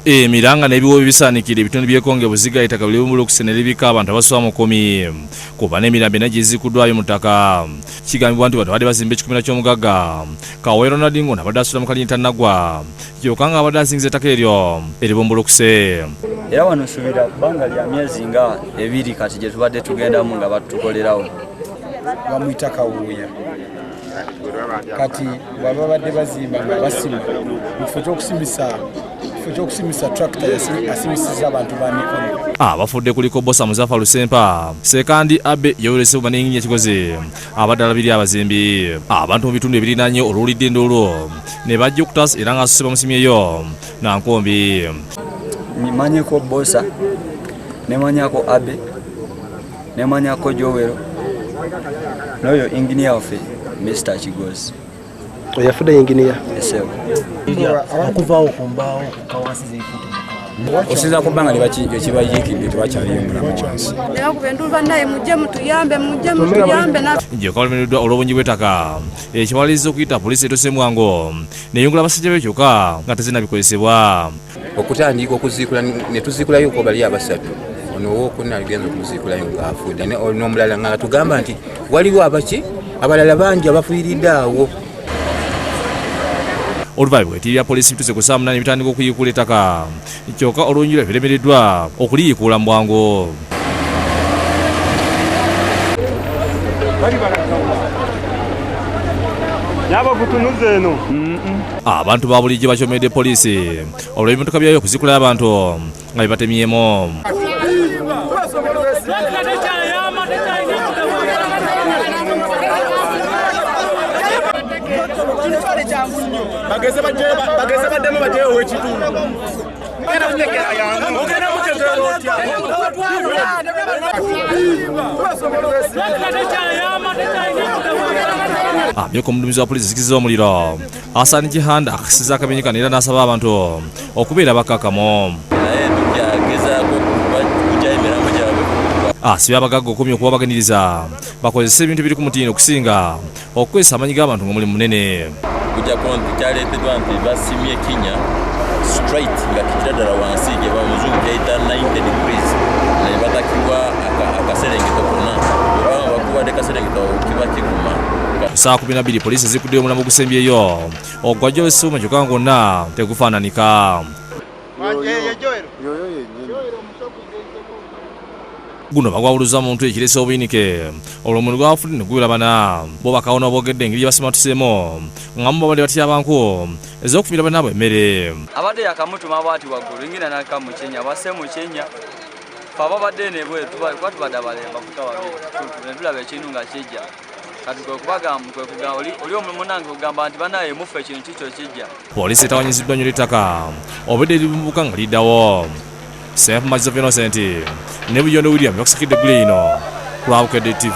Emiranga n'ebiwo bisanikira ebitundu by'e Kkonge Buziga Ettaka LIBUMBULUKUSE ne libika abantu abasoba mu 10 kuba n'emirambo egizikuddwayo mu ttaka. Kigambibwa nti batwadde bazimba ekikomera ky'omugagga Kawero Nadingo n'abadde asula mu kalinta Nagwa kyokka nga abadde azingiza ettaka eryo LIBUMBULUKUSE. Era wano subira bbanga lya myezi nga 2 kati gye tubadde tugendamu nga batukolerawo. Bamuyita Kawuya. Kati baba badde bazimba nga basima mufo ky'okusimisa tractor asimisiza abantu ba mikono. Abafudde kuliko Bosa Muzafa Lusempa Sekandi Abe yawulese baninnya kikoze abadde alabirira abazimbi abantu mu bitundu ebirinaanye olwulidde endolo ne bajja okutaasa era nga asuse bamusimyeyo Nankombi. Nimanyeko Bosa nemanyako Abe nemanyako Jowero noyo engineer waffe Mr. Chigozi. Oyafudde engineer? Esewo. Okuvaawo ku mbaawo kawansi z'ekutu. Osinza ku bbanga lyekibayiikidde tebakyaliyo mulamu wansi. Era ku bentu bannaye mujje mutuyambe na. Nje kalumiriddwa olw'obungi bw'ettaka ekiwaliriza okuyita poliisi etose Mwango neyungula abasajja be kyokka nga tezinnabikozesebwa. Okutandika okuziikula ne tuziikulayo ko bali abasatu. Ono owookuna agenza okuziikulayo ng'afudde n'omulala nga tugamba nti waliwo abaki abalala bangi abafiiridde awo. Oluvannyuma bw'etirira poliisi bituse ku 8 bitandika okuyiikula ettaka kyokka olw'enjula biremereddwa okuliyiikula mu bwangu. Abantu ba bulijjo bakyomedde poliisi olw'ebimotoka byayo okuzikulayo abantu nga bibatemyemu. Bageze baddemu bateewo w'ekitundu. Abyeko omuduumizi wa poliisi zikiza omuliro Hassan Jihanda akasiza akamenyeka era n'asaba abantu okubeera bakkakkamu. Asibye abagagga 10 okuba baganiriza bakozesa ebintu biri ku mutindo okusinga okukozesa amanyi g'abantu ng'omulimu munene. Kujja konti kyaleeteddwa nti basimye Kinya straight nga kitadala wansi gye bamuzungu kyayita 90 degrees ne batakibwa akaserengeto konna baba bakubadde kaserengeto kiba kiguma. Saa 12 poliisi zikuddeyo omulambo ogusembyeyo ogwajja w'essuuma kyokka ngonna tegufaananika. Guno bagwawuluza muntu ekirese obuyinike olw'omuntu gwafudde ne gubirabana bo bakawona Bukedde engeri Abasimattusemu nga mu babadde batya abanku ez'okufumira bannaabwe emmere. Abadde yakamutuma bwati waggulu ingina nakamukyenya base mukyenya fa babadde ne bwe tubadde abalemba kutawa tulaba ekintu nga kijja kati kwekubagamba oli omunange kugamba nti bannaye mufe ekintu kikyo kijja. Poliisi etawanyiziddwa nnyo ettaka obadde libumbuka nga liddawo. Safe Mazzi of Innocent ne Buyondo William yakusikidde Gulino ku Bukedde TV.